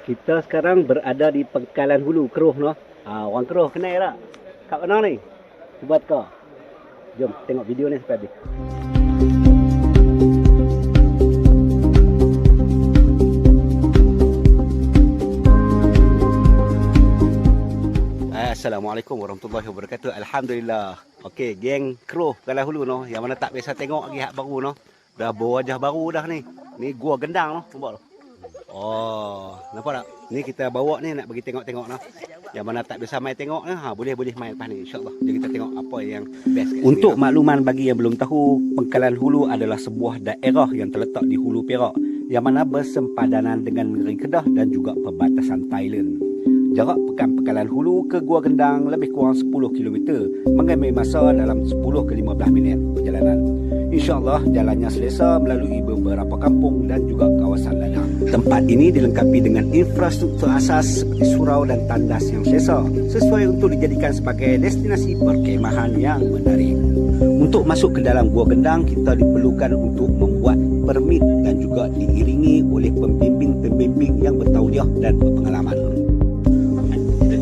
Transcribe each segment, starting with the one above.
Kita sekarang berada di Pangkalan Hulu, Keruh noh. Orang Keruh kenal tak? Kat mana ni? Cuba teka. Jom tengok video ni sampai habis. Assalamualaikum warahmatullahi wabarakatuh. Alhamdulillah. Okey, geng Keruh Pangkalan Hulu noh, yang mana tak biasa tengok lagi hak baru noh. Dah berwajah baru dah ni. Ni gua gendang noh, nampak tu. Oh, nampak tak? Ni kita bawa ni nak bagi tengok-tengok noh. Yang mana tak biasa main tengok ni, boleh main lepas ni insya-Allah. Jadi kita tengok apa yang best kat sini. Untuk makluman bagi yang belum tahu, Pangkalan Hulu adalah sebuah daerah yang terletak di Hulu Perak yang mana bersempadanan dengan negeri Kedah dan juga perbatasan Thailand. Jarak Pekan Pangkalan Hulu ke Gua Gendang lebih kurang 10 km, mengambil masa dalam 10 ke 15 minit perjalanan. InsyaAllah jalannya selesa melalui beberapa kampung dan juga kawasan ladang. Tempat ini dilengkapi dengan infrastruktur asas seperti surau dan tandas yang selesa, sesuai untuk dijadikan sebagai destinasi perkemahan yang menarik. Untuk masuk ke dalam Gua Gendang, kita diperlukan untuk membuat permit dan juga diiringi oleh pembimbing-pembimbing yang bertauliah dan berpengalaman.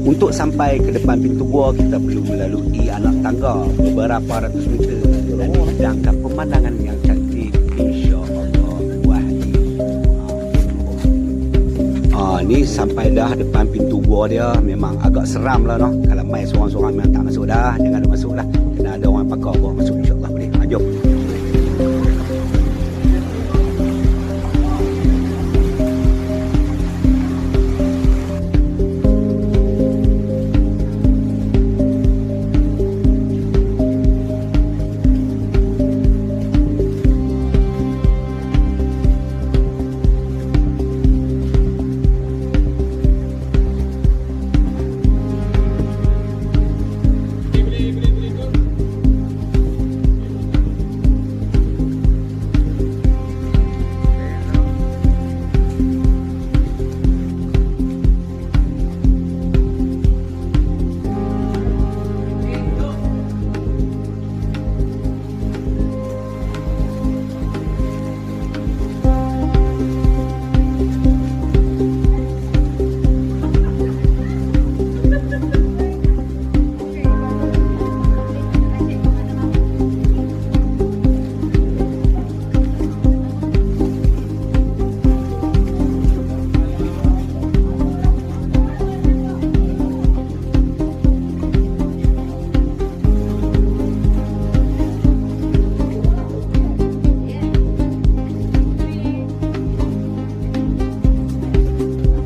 Untuk sampai ke depan pintu gua, kita perlu melalui anak tangga beberapa ratus meter dan dihadangkan pemandangan yang cantik, insya-Allah. Wah ni sampai dah depan pintu gua dia. Memang agak seram lah noh. Kalau main seorang-seorang memang tak masuk dah. Jangan masuk lah. Kena ada orang pakar gua masuk, insya-Allah boleh. Jom.